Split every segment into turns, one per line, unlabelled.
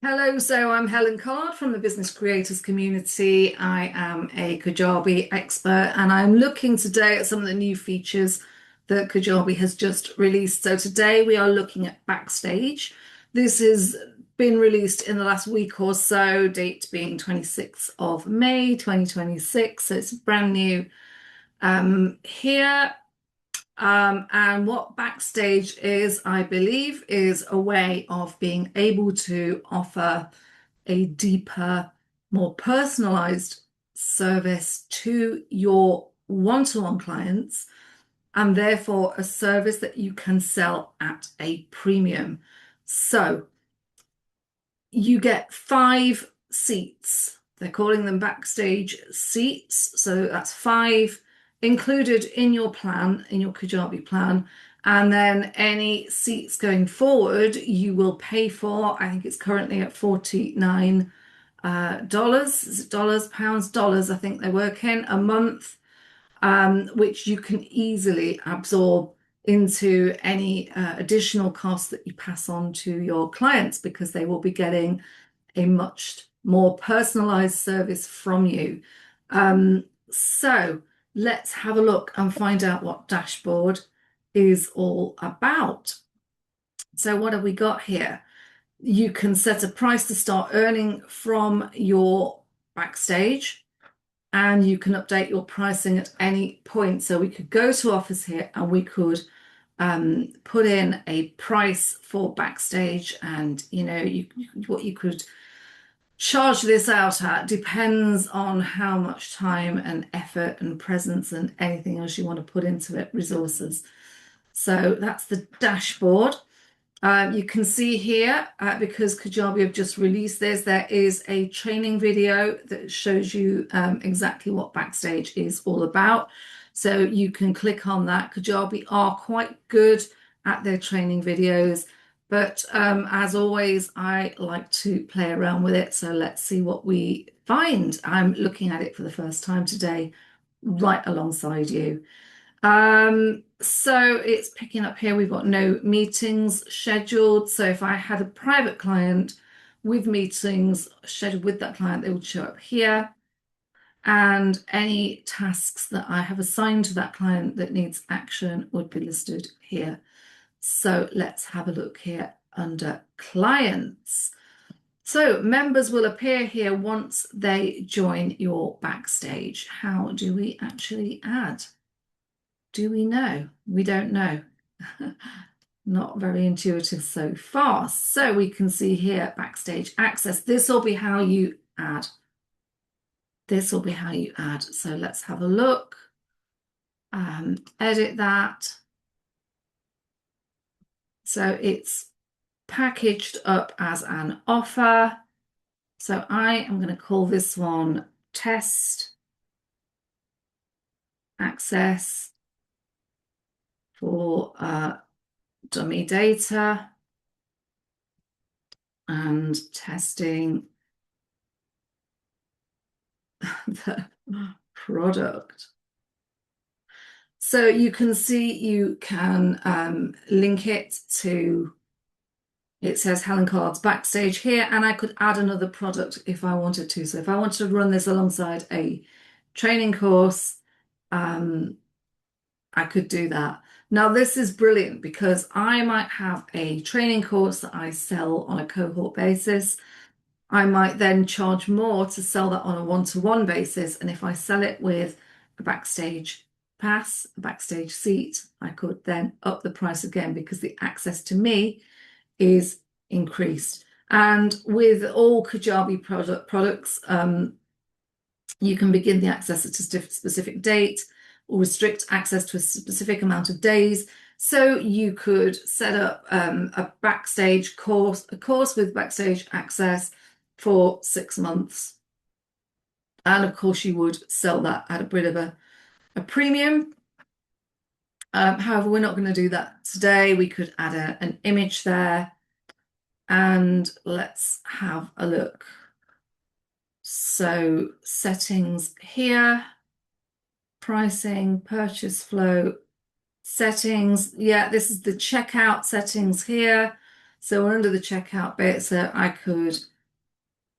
Hello, so I'm Helen Collard from the Business Creators Community. I am a Kajabi expert and I'm looking today at some of the new features that Kajabi has just released. So today we are looking at Backstage. This has been released in the last week or so, date being 26th of May 2026. So it's brand new. Here and what Backstage is, I believe, is a way of being able to offer a deeper, more personalized service to your one-to-one clients, and therefore a service that you can sell at a premium. So you get 5 seats. They're calling them Backstage seats. So that's 5 included in your plan, in your Kajabi plan. And then any seats going forward, you will pay for. I think it's currently at $49. Is it dollars, pounds, dollars? I think they work in a month, which you can easily absorb into any additional costs that you pass on to your clients because they will be getting a much more personalized service from you. So let's have a look and find out what dashboard is all about. So what have we got here? You can set a price to start earning from your Backstage, and you can update your pricing at any point. So we could go to Offers here and we could put in a price for Backstage, and what you could charge this out at depends on how much time and effort and presence and anything else you want to put into it, resources. So that's the dashboard. You can see here, because Kajabi have just released this, there is a training video that shows you exactly what Backstage is all about. So you can click on that. Kajabi are quite good at their training videos, but as always, I like to play around with it. So let's see what we find. I'm looking at it for the first time today, right alongside you. So it's picking up here. We've got no meetings scheduled. So if I had a private client with meetings scheduled with that client, they would show up here. And any tasks that I have assigned to that client that needs action would be listed here. So let's have a look here under clients. So members will appear here once they join your Backstage. How do we actually add? Do we know? We don't know. Not very intuitive so far. So we can see here, Backstage access. This will be how you add. This will be how you add. So let's have a look. Edit that. So it's packaged up as an offer. So I am going to call this one test access for dummy data and testing the product. So you can see you can link it to, it says Helen Collard's Backstage here, and I could add another product if I wanted to. So if I wanted to run this alongside a training course, I could do that. Now, this is brilliant because I might have a training course that I sell on a cohort basis. I might then charge more to sell that on a one-to-one basis. And if I sell it with a Backstage pass, a Backstage seat, I could then up the price again because the access to me is increased. And with all Kajabi products, you can begin the access at a specific date or restrict access to a specific amount of days. So you could set up a Backstage course, a course with Backstage access for 6 months. And of course, you would sell that at a bit of a premium. However, we're not going to do that today. We could add an image there. And let's have a look. So settings here, pricing, purchase flow, settings. Yeah, this is the checkout settings here. So we're under the checkout bit. So I could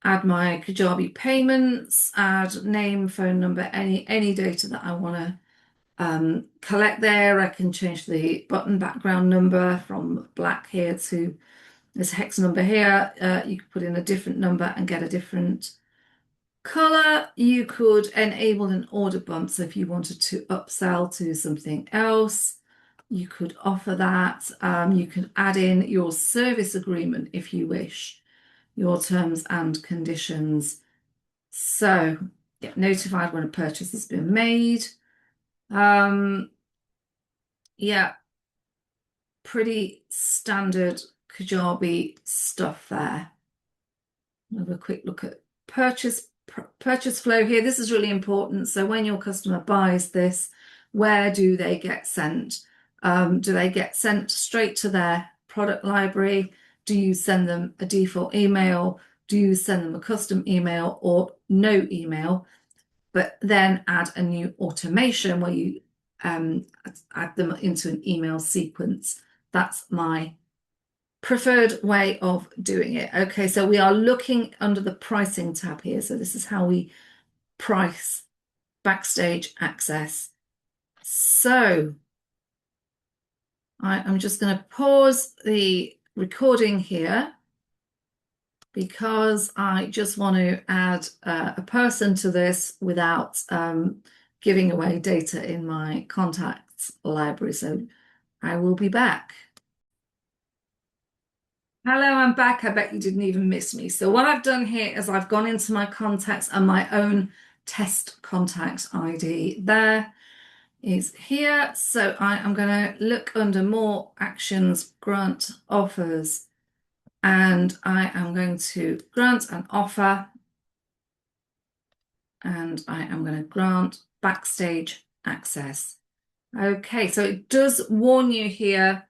add my Kajabi payments, add name, phone number, any data that I want to collect there. I can change the button background number from black here to this hex number here. You could put in a different number and get a different color. You could enable an order bump. So if you wanted to upsell to something else, you could offer that. You can add in your service agreement if you wish, your terms and conditions. So get notified when a purchase has been made. Yeah, pretty standard Kajabi stuff there. Have a quick look at purchase flow here. This is really important. So when your customer buys this, where do they get sent? Do they get sent straight to their product library? Do you send them a default email? Do you send them a custom email or no email? But then add a new automation where you add them into an email sequence. That's my preferred way of doing it. Okay, so we are looking under the pricing tab here. So this is how we price Backstage Access. So I'm just going to pause the recording here because I just want to add a person to this without giving away data in my contacts library. So I will be back. Hello, I'm back. I bet you didn't even miss me. So what I've done here is I've gone into my contacts and my own test contact ID there is here. So I am going to look under more actions, grant offers, and I am going to grant an offer, and I am going to grant Backstage access. Okay, so it does warn you here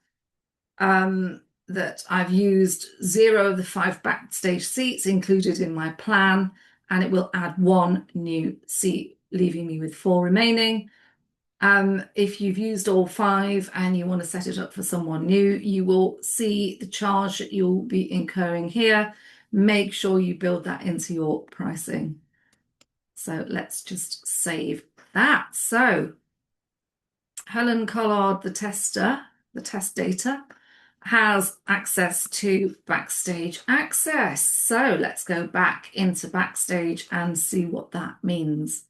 that I've used 0 of the 5 Backstage seats included in my plan, and it will add 1 new seat, leaving me with 4 remaining. If you've used all 5 and you want to set it up for someone new, you will see the charge that you'll be incurring here. Make sure you build that into your pricing. So let's just save that. So Helen Collard, the tester, the test data, has access to Backstage Access. So let's go back into Backstage and see what that means.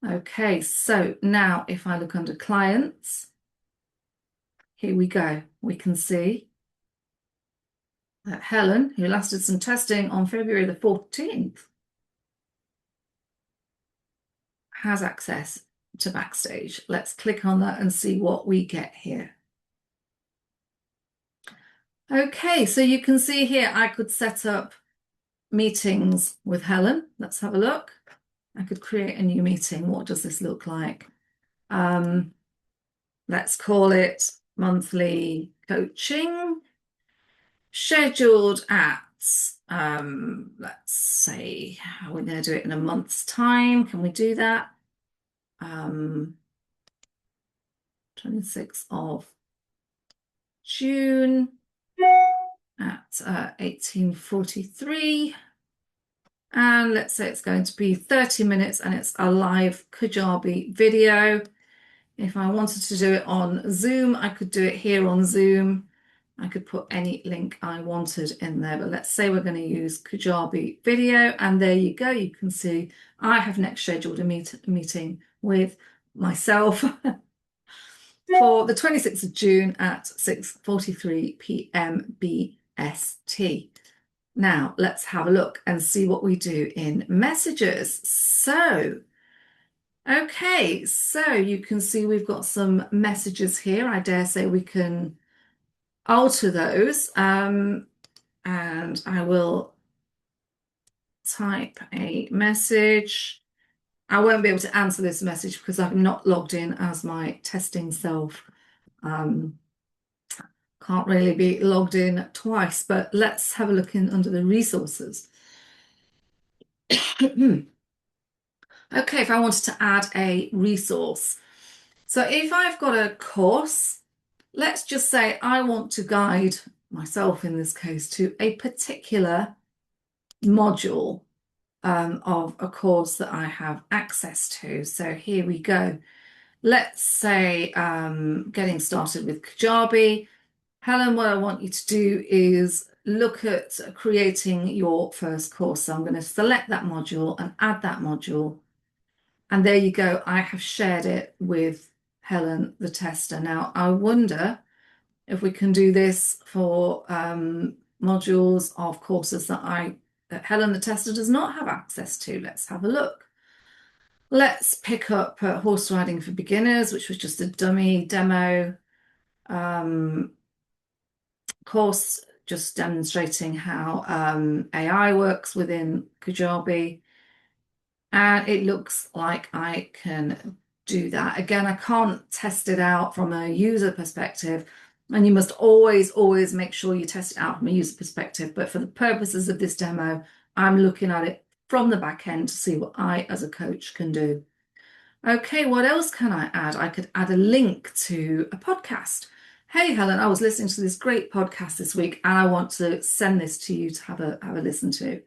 Okay, so now if I look under clients, here we go. We can see that Helen, who last did some testing on February the 14th, has access to Backstage. Let's click on that and see what we get here. Okay, so you can see here I could set up meetings with Helen. Let's have a look. I could create a new meeting. What does this look like? Let's call it monthly coaching, scheduled at, let's say, we're going to do it in a month's time. Can we do that? 26th of June at 18:43. And let's say it's going to be 30 minutes and it's a live Kajabi video. If I wanted to do it on Zoom, I could do it here on Zoom. I could put any link I wanted in there, but let's say we're going to use Kajabi video, and there you go. You can see I have next scheduled a meeting with myself for the 26th of June at 6:43 p.m. BST. Now let's have a look and see what we do in messages. So, okay, so you can see we've got some messages here. I dare say we can alter those. And I will type a message. I won't be able to answer this message because I'm not logged in as my testing self. Can't really be logged in twice, but let's have a look in under the resources. Okay, if I wanted to add a resource. So if I've got a course, let's just say I want to guide myself in this case to a particular module of a course that I have access to. So here we go. Let's say getting started with Kajabi. Helen, what I want you to do is look at creating your first course. So I'm going to select that module and add that module. And there you go. I have shared it with Helen, the tester. Now, I wonder if we can do this for modules of courses that Helen, the tester, does not have access to. Let's have a look. Let's pick up horse riding for beginners, which was just a dummy demo course, just demonstrating how AI works within Kajabi. And it looks like I can do that. Again, I can't test it out from a user perspective, and you must always, always make sure you test it out from a user perspective. But for the purposes of this demo, I'm looking at it from the back end to see what I, as a coach, can do. Okay, what else can I add? I could add a link to a podcast. Hey, Helen, I was listening to this great podcast this week, and I want to send this to you to have a listen to.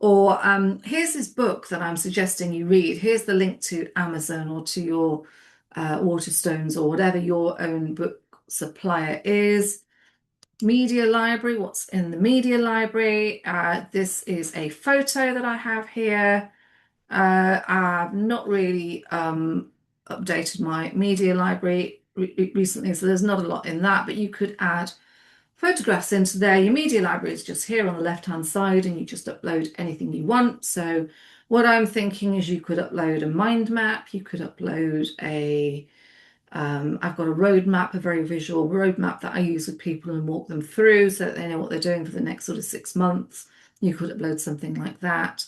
Or here's this book that I'm suggesting you read. Here's the link to Amazon or to your Waterstones or whatever your own book supplier is. Media library, what's in the media library? This is a photo that I have here. I've not really updated my media library recently, so there's not a lot in that, but you could add photographs into there. Your media library is just here on the left-hand side, and you just upload anything you want. So what I'm thinking is you could upload a mind map, you could upload I've got a roadmap, a very visual roadmap that I use with people and walk them through so that they know what they're doing for the next sort of 6 months. You could upload something like that.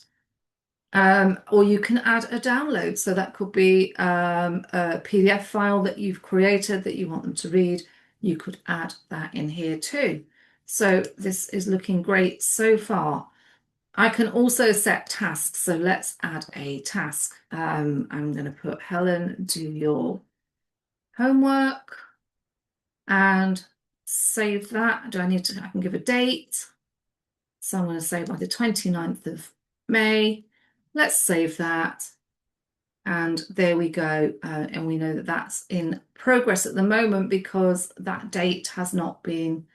Or you can add a download. So that could be a PDF file that you've created that you want them to read. You could add that in here too. So this is looking great so far. I can also set tasks. So let's add a task. I'm going to put Helen, do your homework and save that. Do I need to, I can give a date. So I'm going to say by the 29th of May. Let's save that. And there we go. And we know that that's in progress at the moment because that date has not been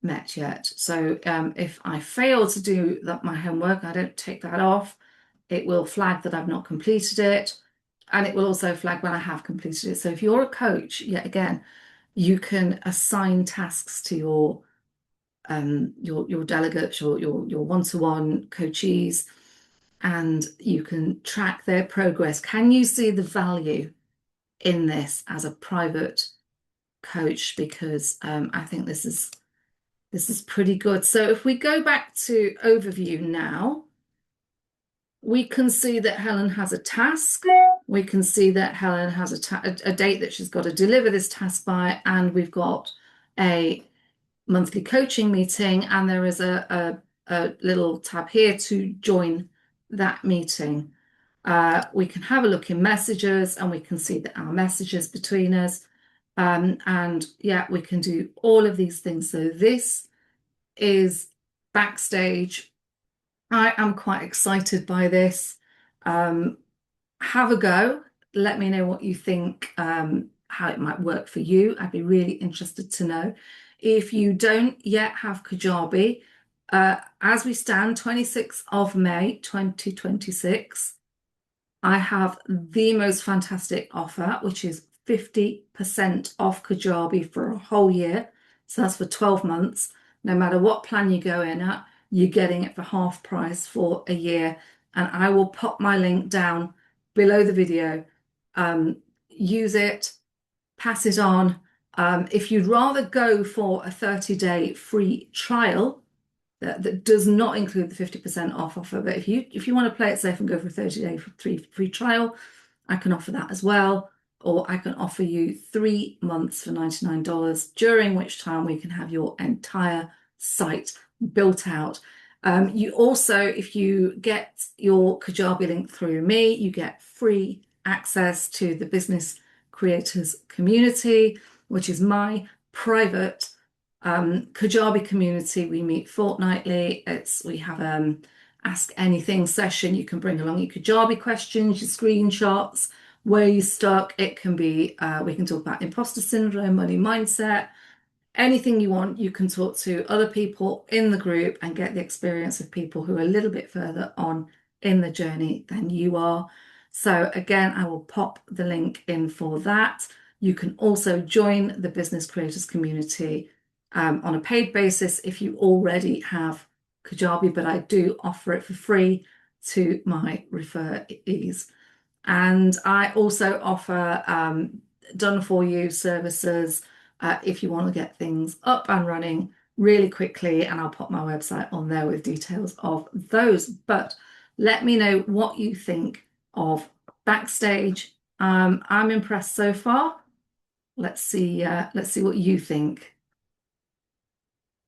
met yet. So if I fail to do my homework, I don't take that off, it will flag that I've not completed it. And it will also flag when I have completed it. So if you're a coach, yet again, you can assign tasks to your delegates, your one-to-one coachees, and you can track their progress. Can you see the value in this as a private coach? Because I think this is pretty good. So if we go back to overview now, we can see that Helen has a task. We can see that Helen has a date that she's got to deliver this task by, and we've got a monthly coaching meeting, and there is a little tab here to join that meeting. We can have a look in messages, and we can see that our messages between us. And yeah, we can do all of these things. So this is Backstage. I am quite excited by this. Have a go. Let me know what you think, how it might work for you. I'd be really interested to know. If you don't yet have Kajabi, as we stand, 26th of May, 2026, I have the most fantastic offer, which is 50% off Kajabi for a whole year. So that's for 12 months. No matter what plan you go in at, you're getting it for half price for a year. And I will pop my link down below the video. Use it, pass it on. If you'd rather go for a 30-day free trial, that does not include the 50% off offer, but if you want to play it safe and go for a 30-day free trial, I can offer that as well. Or I can offer you 3 months for $99, during which time we can have your entire site built out. You also, if you get your Kajabi link through me, you get free access to the Business Creators Community, which is my private Kajabi community, we meet fortnightly. We have ask anything session. You can bring along your Kajabi questions, your screenshots, where you're stuck. It can be we can talk about imposter syndrome, money mindset, anything you want. You can talk to other people in the group and get the experience of people who are a little bit further on in the journey than you are. So again, I will pop the link in for that. You can also join the Business Creators Community on a paid basis if you already have Kajabi, but I do offer it for free to my referees. And I also offer done for you services if you want to get things up and running really quickly. And I'll pop my website on there with details of those. But let me know what you think of Backstage. I'm impressed so far. Let's see what you think.